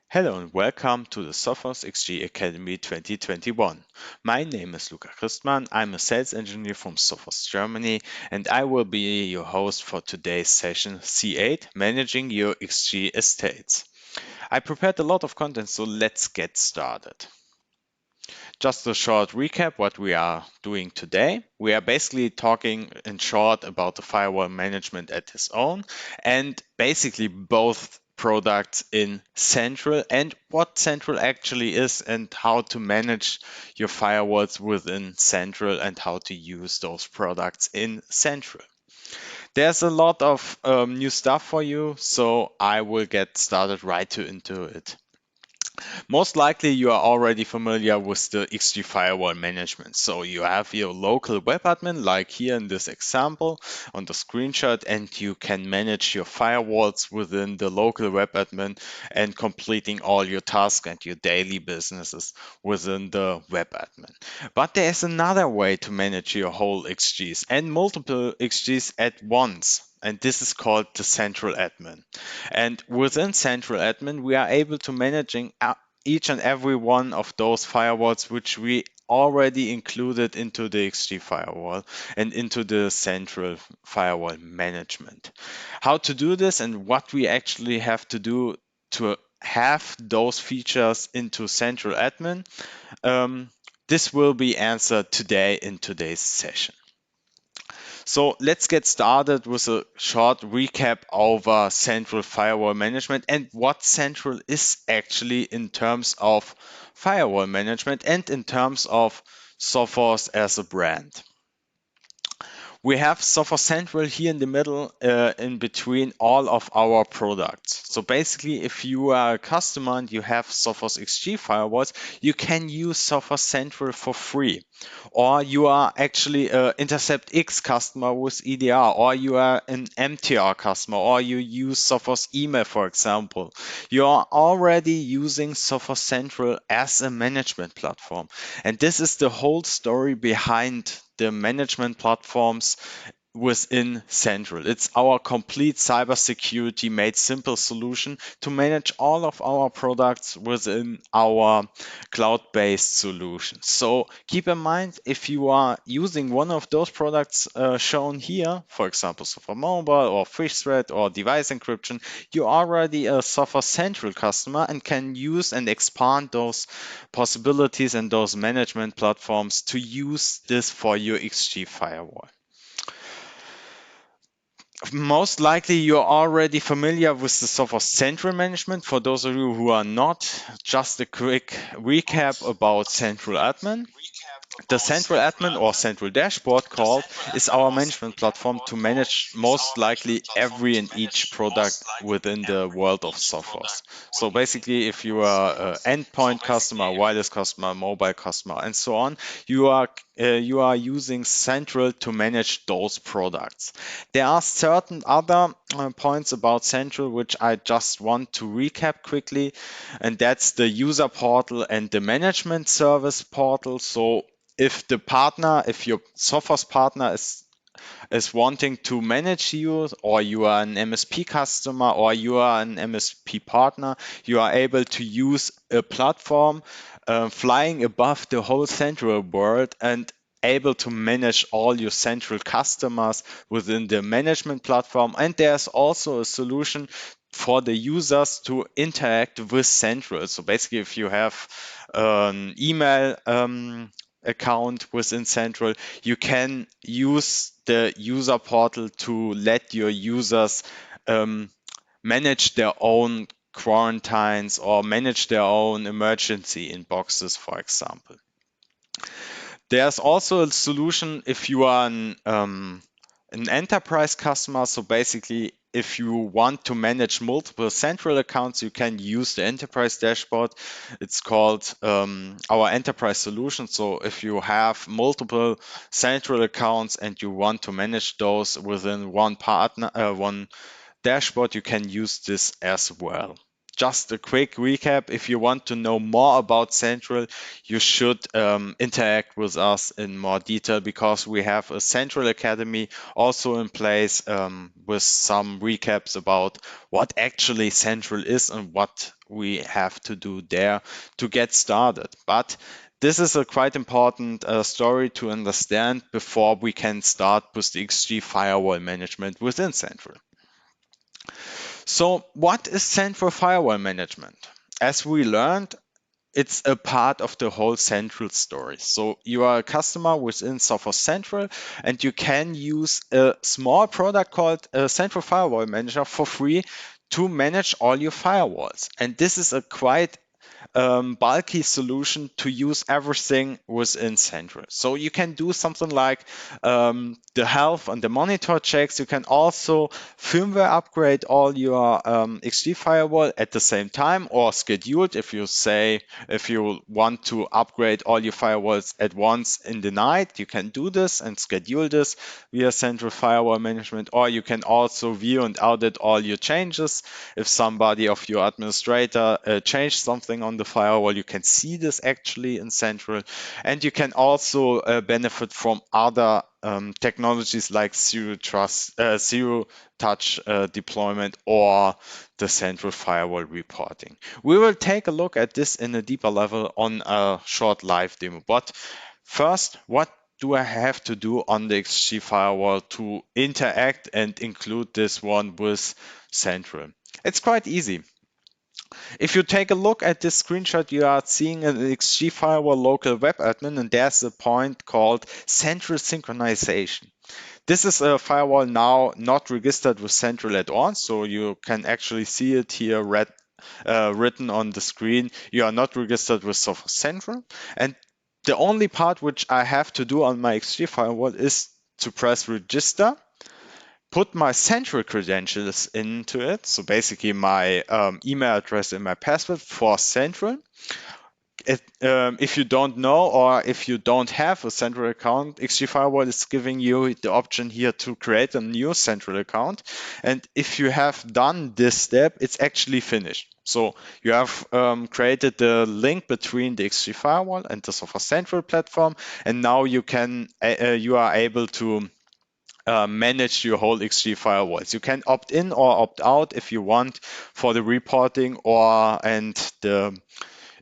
Hello and welcome to the Sophos XG Academy 2021. My name is Luca Christmann. I'm a sales engineer from Sophos Germany, and I will be your host for today's session C8, Managing Your XG Estates. I prepared a lot of content, so let's get started. Just a short recap what we are doing today. We are basically talking in short about the firewall management at its own and basically both products in Central and what Central actually is and how to manage your firewalls within Central and how to use those products in Central. There's a lot of new stuff for you, so I will get started into it. Most likely you are already familiar with the XG firewall management. So you have your local web admin, like here in this example on the screenshot, and you can manage your firewalls within the local web admin and completing all your tasks and your daily businesses within the web admin. But there's another way to manage your whole XGs and multiple XGs at once. And this is called the central admin. And within central admin, we are able to managing each and every one of those firewalls which we already included into the XG firewall and into the central firewall management. How to do this and what we actually have to do to have those features into central admin, this will be answered today in today's session. So let's get started with a short recap over central firewall management and what central is actually in terms of firewall management and in terms of Sophos as a brand. We have Sophos Central here in the middle, in between all of our products. So basically, if you are a customer and you have Sophos XG firewalls, you can use Sophos Central for free. Or you are actually an Intercept X customer with EDR, or you are an MTR customer, or you use Sophos Email, for example. You are already using Sophos Central as a management platform. And this is the whole story behind the management platforms within Central. It's our complete cybersecurity made simple solution to manage all of our products within our cloud-based solution. So keep in mind, if you are using one of those products shown here, for example, Sophos Mobile or Fish Thread or device encryption, you're already a Sophos Central customer and can use and expand those possibilities and those management platforms to use this for your XG firewall. Most likely you're already familiar with the Sophos Central management. For those of you who are not, just a quick recap about Central Admin. The central admin or central dashboard called is our management platform to manage most likely every and each product within the world of Sophos. So basically, if you are an endpoint customer, wireless customer, mobile customer, and so on, you are using Central to manage those products. There are certain other points about Central which I just want to recap quickly, and that's the user portal and the management service portal. So if your Sophos partner is wanting to manage you, or you are an MSP customer, or you are an MSP partner, you are able to use a platform flying above the whole central world and able to manage all your central customers within the management platform. And there's also a solution for the users to interact with Central. So basically, if you have an email account within Central, you can use the user portal to let your users manage their own quarantines or manage their own emergency inboxes, for example. There's also a solution if you are an enterprise customer. So basically, if you want to manage multiple central accounts, you can use the enterprise dashboard. It's called our enterprise solution. So if you have multiple central accounts and you want to manage those within one dashboard, you can use this as well. just a quick recap. If you want to know more about Central, you should interact with us in more detail, because we have a Central Academy also in place with some recaps about what actually Central is and what we have to do there to get started. But this is a quite important story to understand before we can start with the XG firewall management within Central. So what is Central Firewall Management? As we learned, it's a part of the whole Central story. So you are a customer within Sophos Central, and you can use a small product called Central Firewall Manager for free to manage all your firewalls. And this is a quite bulky solution to use everything within Central. So you can do something like the health and the monitor checks. You can also firmware upgrade all your XG firewall at the same time, or scheduled if you want to upgrade all your firewalls at once in the night, you can do this and schedule this via Central Firewall Management. Or you can also view and audit all your changes. If somebody of your administrator changed something on the firewall, you can see this actually in Central. And you can also benefit from other technologies like zero touch deployment or the Central Firewall reporting. We will take a look at this in a deeper level on a short live demo. But first, what do I have to do on the XG firewall to interact and include this one with Central? It's quite easy. If you take a look at this screenshot, you are seeing an XG firewall local web admin, and there's a point called Central Synchronization. This is a firewall now not registered with Central at all, so you can actually see it here written on the screen. You are not registered with Sophos Central, and the only part which I have to do on my XG firewall is to press register, put my Central credentials into it, so basically my email address and my password for Central. If you don't know, or if you don't have a Central account, XG Firewall is giving you the option here to create a new Central account. And if you have done this step, it's actually finished. So you have created the link between the XG Firewall and the Sophos Central platform, and now you are able to manage your whole XG firewalls. You can opt in or opt out if you want for the reporting and the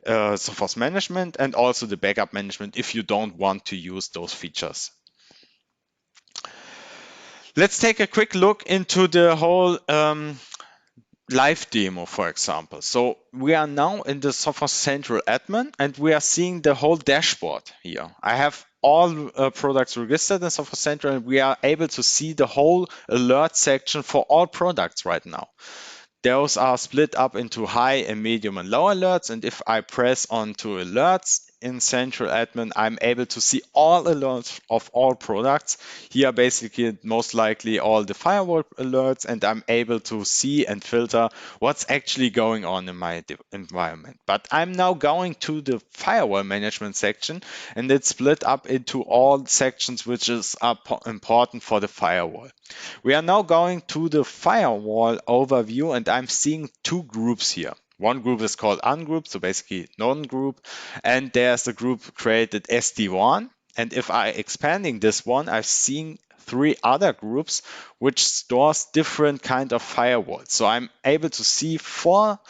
Sophos management, and also the backup management if you don't want to use those features. Let's take a quick look into the whole live demo, for example. So we are now in the Sophos Central admin, and we are seeing the whole dashboard here. I have all products registered in Sophos Central, and we are able to see the whole alert section for all products right now. Those are split up into high and medium and low alerts. And if I press onto alerts in Central Admin, I'm able to see all alerts of all products. Here, basically, most likely all the firewall alerts, and I'm able to see and filter what's actually going on in my environment. But I'm now going to the firewall management section, and it's split up into all sections which is important for the firewall. We are now going to the firewall overview, and I'm seeing two groups here. One group is called ungroup, so basically non-group, and there's a group created SD1. And if I expanding this one, I've seen three other groups which stores different kind of firewalls. So I'm able to see four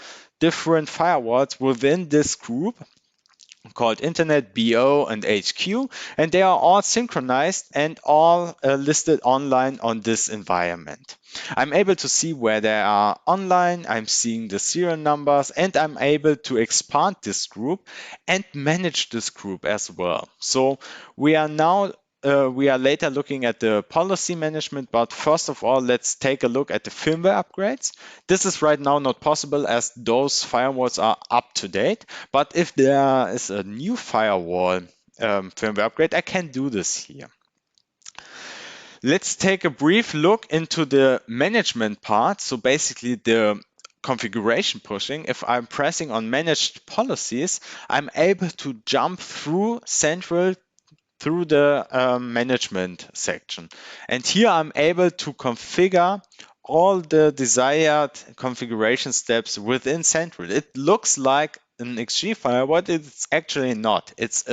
different firewalls within this group called Internet, BO, and HQ, and they are all synchronized and all listed online on this environment. I'm able to see where they are online, I'm seeing the serial numbers, and I'm able to expand this group and manage this group as well. So we are later looking at the policy management, but first of all, let's take a look at the firmware upgrades. This is right now not possible as those firewalls are up to date, but if there is a new firewall firmware upgrade, I can do this here. Let's take a brief look into the management part. So basically the configuration pushing. If I'm pressing on managed policies, I'm able to jump through Central through the management section. And here I'm able to configure all the desired configuration steps within Central. It looks like an XG firewall, but it's actually not. It's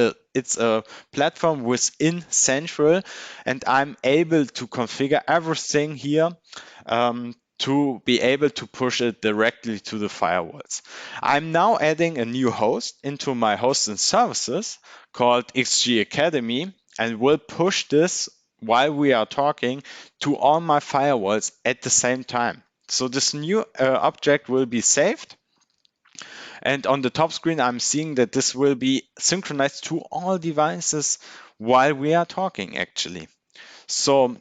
a platform within Central, and I'm able to configure everything here to be able to push it directly to the firewalls. I'm now adding a new host into my hosts and services called XG Academy, and will push this while we are talking to all my firewalls at the same time. So this new object will be saved. And on the top screen, I'm seeing that this will be synchronized to all devices while we are talking actually. So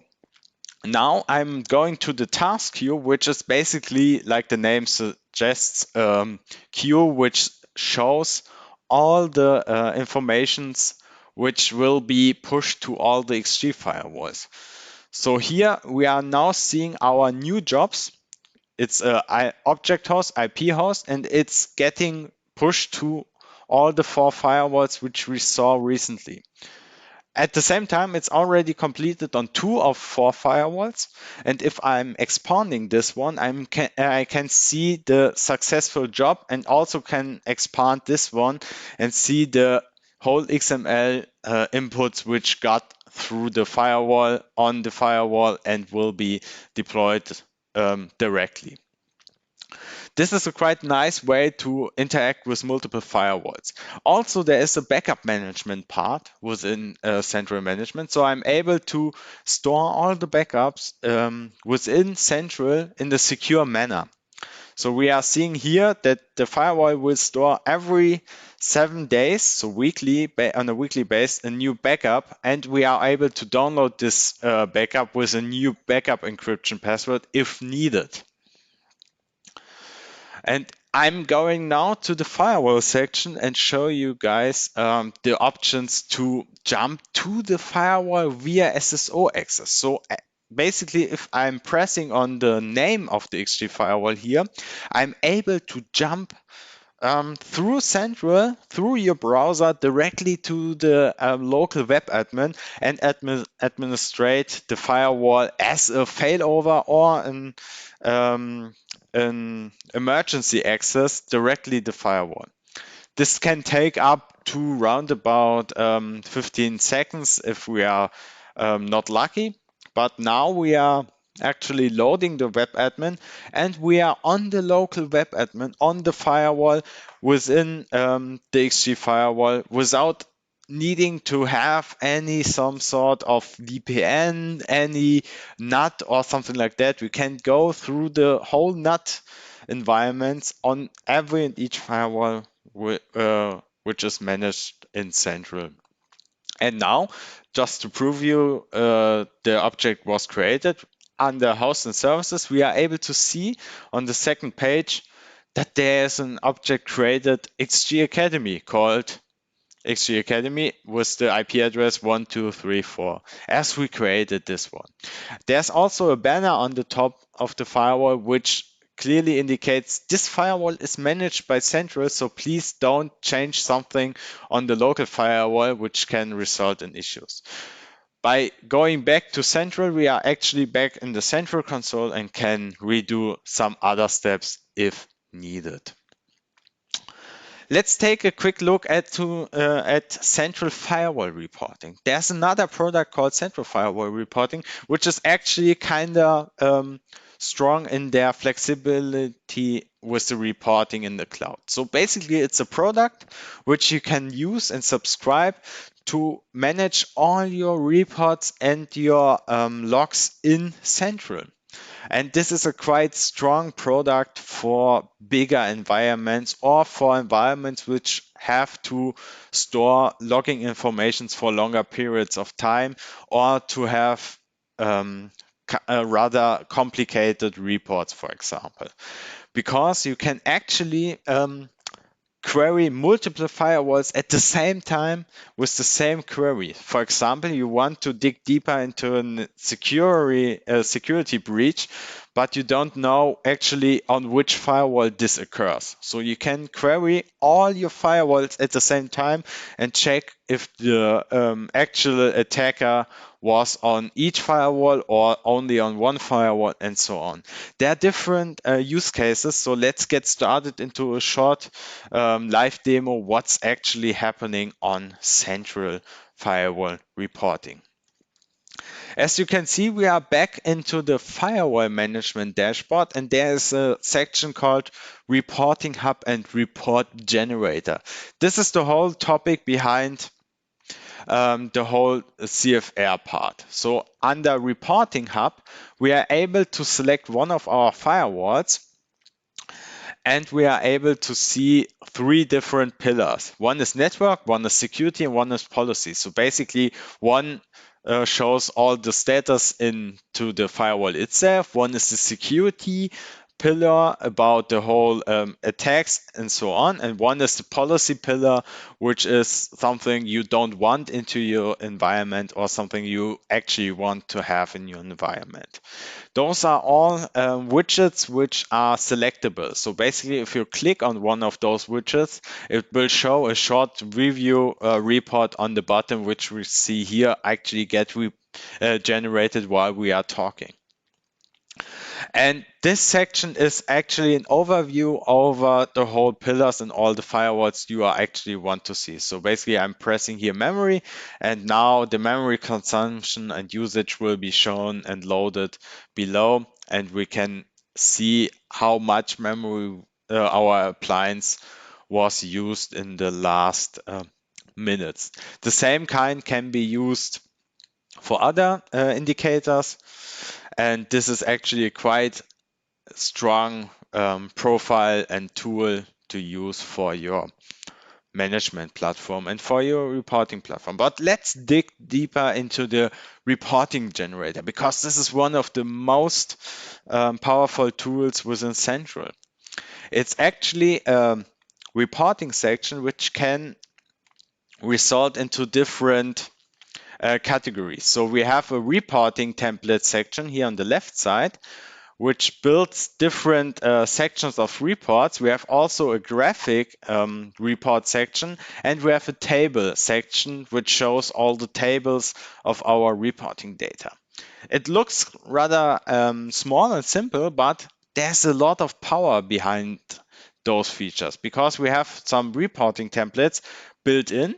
now I'm going to the task queue, which is basically, like the name suggests, queue which shows all the informations which will be pushed to all the XG firewalls. So here we are now seeing our new jobs. It's a object host, IP host, and it's getting pushed to all the 4 firewalls which we saw recently. At the same time, it's already completed on 2 of 4 firewalls. And if I'm expanding this one, I can see the successful job, and also can expand this one and see the whole XML inputs which got through the firewall on the firewall and will be deployed directly. This is a quite nice way to interact with multiple firewalls. Also, there is a backup management part within Central Management. So I'm able to store all the backups within Central in a secure manner. So we are seeing here that the firewall will store every 7 days, so weekly, on a weekly basis, a new backup, and we are able to download this backup with a new backup encryption password if needed. And I'm going now to the firewall section and show you guys the options to jump to the firewall via SSO access. So basically, if I'm pressing on the name of the XG firewall here, I'm able to jump through Central, through your browser, directly to the local web admin and administrate the firewall as a failover or an emergency access directly the firewall. This can take up to round about 15 seconds if we are not lucky. But now we are actually loading the web admin, and we are on the local web admin on the firewall within the XG firewall without needing to have some sort of VPN, any NAT or something like that. We can go through the whole NAT environments on every and each firewall which is managed in Central. And now, just to prove you the object was created, under hosts and services, we are able to see on the second page that there's an object created, XG Academy, called XG Academy with the IP address 1234, as we created this one. There's also a banner on the top of the firewall which clearly indicates this firewall is managed by Central, so please don't change something on the local firewall which can result in issues. By going back to Central, we are actually back in the Central console and can redo some other steps if needed. Let's take a quick look at Central Firewall Reporting. There's another product called Central Firewall Reporting, which is actually kind of strong in their flexibility with the reporting in the cloud. So basically, it's a product which you can use and subscribe to manage all your reports and your logs in Central. And this is a quite strong product for bigger environments or for environments which have to store logging informations for longer periods of time, or to have rather complicated reports, for example. Because you can actually query multiple firewalls at the same time with the same query. For example, you want to dig deeper into a security breach, but you don't know actually on which firewall this occurs. So you can query all your firewalls at the same time and check if the actual attacker was on each firewall or only on one firewall, and so on. There are different use cases, so let's get started into a short live demo what's actually happening on central firewall reporting. As you can see, we are back into the firewall management dashboard, and there is a section called Reporting Hub and Report Generator. This is the whole topic behind the whole CFR part. So under Reporting Hub, we are able to select one of our firewalls, and we are able to see three different pillars. One is network, one is security, and one is policy. So basically, one shows all the status into the firewall itself. One is the security pillar about the whole attacks and so on. And one is the policy pillar, which is something you don't want into your environment or something you actually want to have in your environment. Those are all widgets which are selectable. So basically, if you click on one of those widgets, it will show a short review report on the bottom, which we see here actually get generated while we are talking. And this section is actually an overview over the whole pillars and all the firewalls you are actually want to see. So basically I'm pressing here memory, and now the memory consumption and usage will be shown and loaded below, and we can see how much memory our appliance was used in the last minutes. The same kind can be used for other indicators, and this is actually a quite strong profile and tool to use for your management platform and for your reporting platform. But let's dig deeper into the reporting generator, because this is one of the most powerful tools within Central. It's actually a reporting section which can result into different categories. So we have a reporting template section here on the left side, which builds different sections of reports. We have also a graphic report section, and we have a table section, which shows all the tables of our reporting data. It looks rather small and simple, but there's a lot of power behind those features, because we have some reporting templates built in.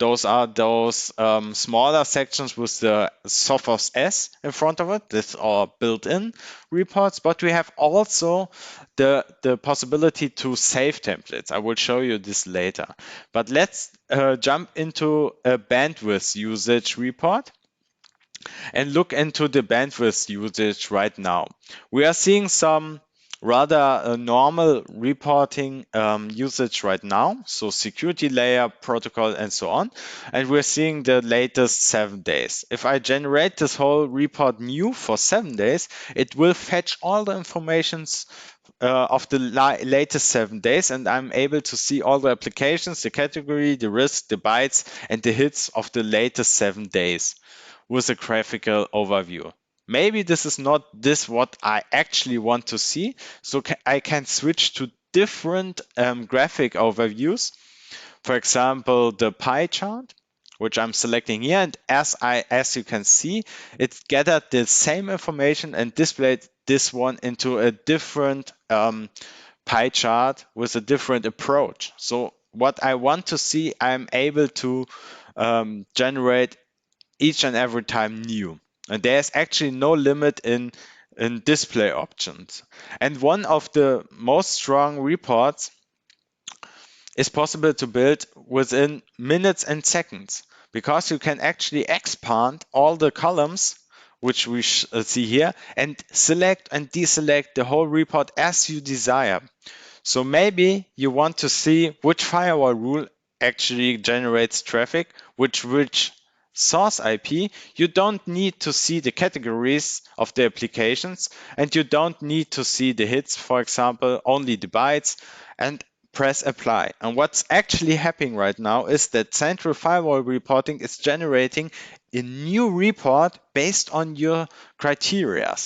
Those are those smaller sections with the Sophos S in front of it. These are built-in reports, but we have also the possibility to save templates. I will show you this later. But let's jump into a bandwidth usage report and look into the bandwidth usage right now. We are seeing some rather normal reporting usage right now, so security layer, protocol, and so on. And we're seeing the latest 7 days. If I generate this whole report new for 7 days, it will fetch all the informations of the latest 7 days, and I'm able to see all the applications, the category, the risk, the bytes, and the hits of the latest 7 days with a graphical overview. Maybe this is not what I actually want to see, so I can switch to different graphic overviews. For example, the pie chart, which I'm selecting here, and as you can see, it gathered the same information and displayed this one into a different pie chart with a different approach. So what I want to see, I'm able to generate each and every time new. And there's actually no limit in display options. And one of the most strong reports is possible to build within minutes and seconds, because you can actually expand all the columns, which we see here, and select and deselect the whole report as you desire. So maybe you want to see which firewall rule actually generates traffic, which source IP. You don't need to see the categories of the applications, and you don't need to see the hits, for example, only the bytes, and press apply. And what's actually happening right now is that Central Firewall Reporting is generating a new report based on your criteria.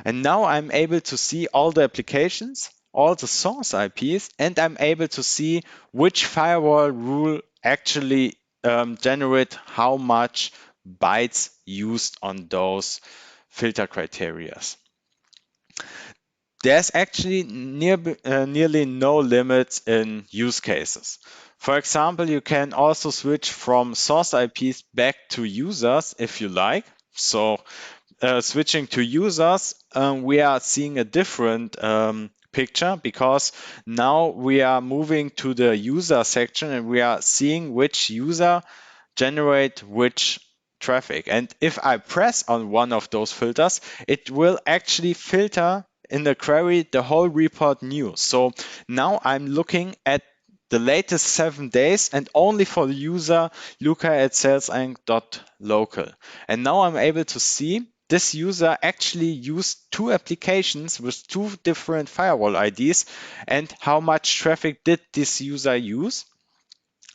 And now I'm able to see all the applications, all the source IPs, and I'm able to see which firewall rule actually generate how much bytes used on those filter criteria. There's actually nearly no limits in use cases. For example, you can also switch from source IPs back to users if you like. So switching to users, we are seeing a different picture because now we are moving to the user section and we are seeing which user generate which traffic. And if I press on one of those filters, it will actually filter in the query the whole report new. So now I'm looking at the latest 7 days and only for the user Luca at salesang.local. And now I'm able to see this user actually used 2 applications with 2 different firewall IDs and how much traffic did this user use.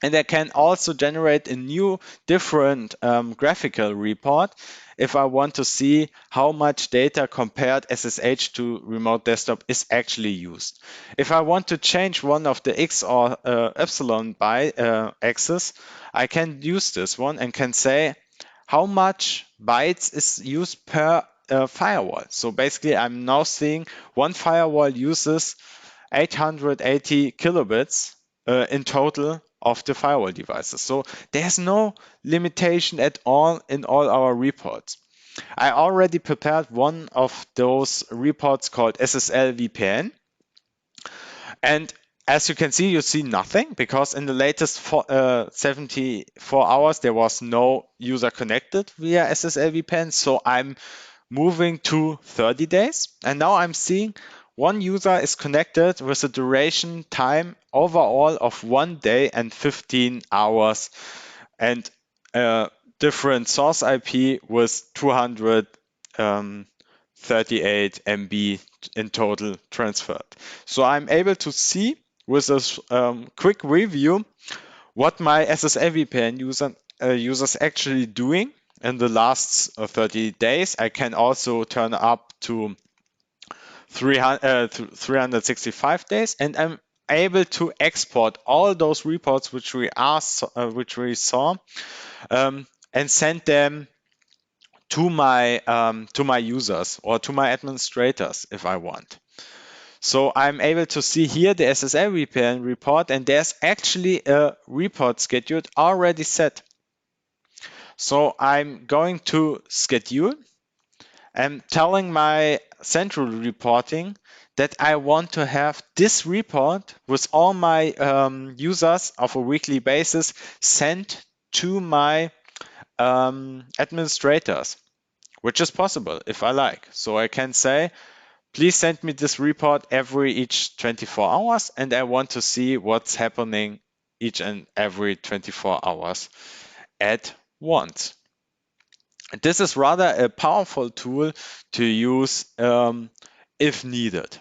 And I can also generate a new different graphical report if I want to see how much data compared SSH to remote desktop is actually used. If I want to change one of the X or epsilon by axis, I can use this one and can say how much bytes is used per firewall. So basically I'm now seeing one firewall uses 880 kilobits in total of the firewall devices. So there's no limitation at all in all our reports. I already prepared one of those reports called SSL VPN. And as you can see, you see nothing because in the latest 74 hours, there was no user connected via SSL VPN. So I'm moving to 30 days. And now I'm seeing one user is connected with a duration time overall of 1 day and 15 hours and different source IP with 238 MB in total transferred. So I'm able to see with this quick review what my SSL VPN users actually doing in the last 30 days. I can also turn up to 365 days, and I'm able to export all those reports which we saw, and send them to my users or to my administrators if I want. So I'm able to see here the SSL VPN report, and there's actually a report scheduled already set. So I'm going to schedule. I'm telling my central reporting that I want to have this report with all my users of a weekly basis sent to my administrators, which is possible if I like. So I can say, please send me this report each 24 hours, and I want to see what's happening each and every 24 hours at once. This is rather a powerful tool to use if needed.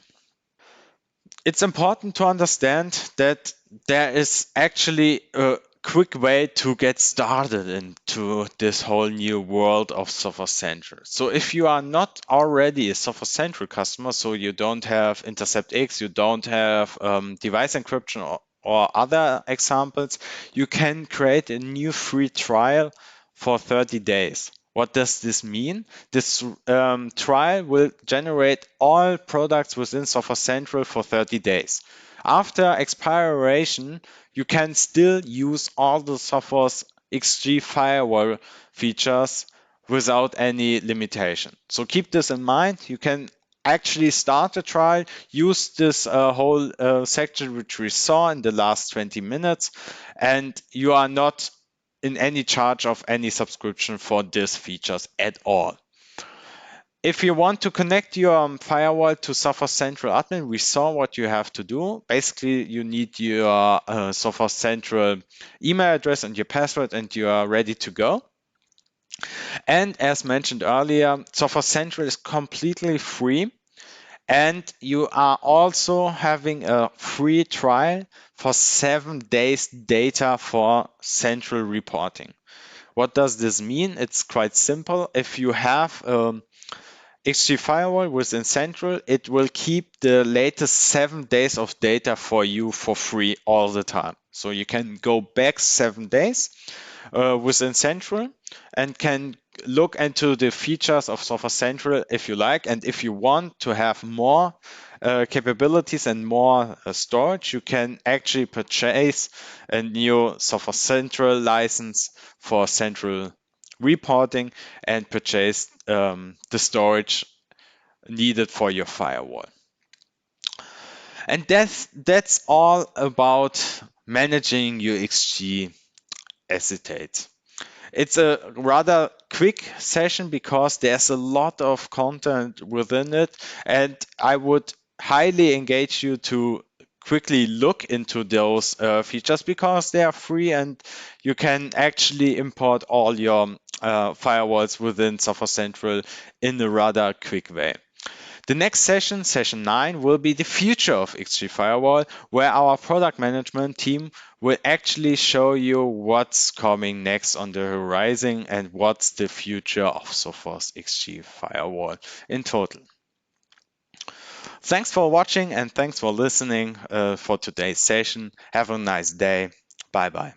It's important to understand that there is actually a quick way to get started into this whole new world of Sophos Central. So if you are not already a Sophos Central customer, so you don't have Intercept X, you don't have device encryption or other examples, you can create a new free trial for 30 days. What does this mean? This trial will generate all products within Sophos Central for 30 days. After expiration, you can still use all the Sophos XG firewall features without any limitation. So keep this in mind. You can actually start a trial, use this whole section which we saw in the last 20 minutes, and you are not in any charge of any subscription for these features at all. If you want to connect your firewall to Sophos Central Admin, we saw what you have to do. Basically, you need your Sophos Central email address and your password, and you are ready to go. And as mentioned earlier, Sophos Central is completely free. And you are also having a free trial for 7 days data for central reporting. What does this mean? It's quite simple. If you have XG Firewall within Central, it will keep the latest 7 days of data for you for free all the time. So you can go back 7 days within Central and can look into the features of Sophos Central if you like. And if you want to have more capabilities and more storage, you can actually purchase a new Sophos Central license for central reporting and purchase the storage needed for your firewall. And that's all about managing your XG acetate. It's a rather quick session because there's a lot of content within it, and I would highly engage you to quickly look into those features because they are free and you can actually import all your firewalls within Sophos Central in a rather quick way. The next session, session 9, will be the future of XG Firewall, where our product management team will actually show you what's coming next on the horizon and what's the future of Sophos XG Firewall in total. Thanks for watching and thanks for listening for today's session. Have a nice day. Bye bye.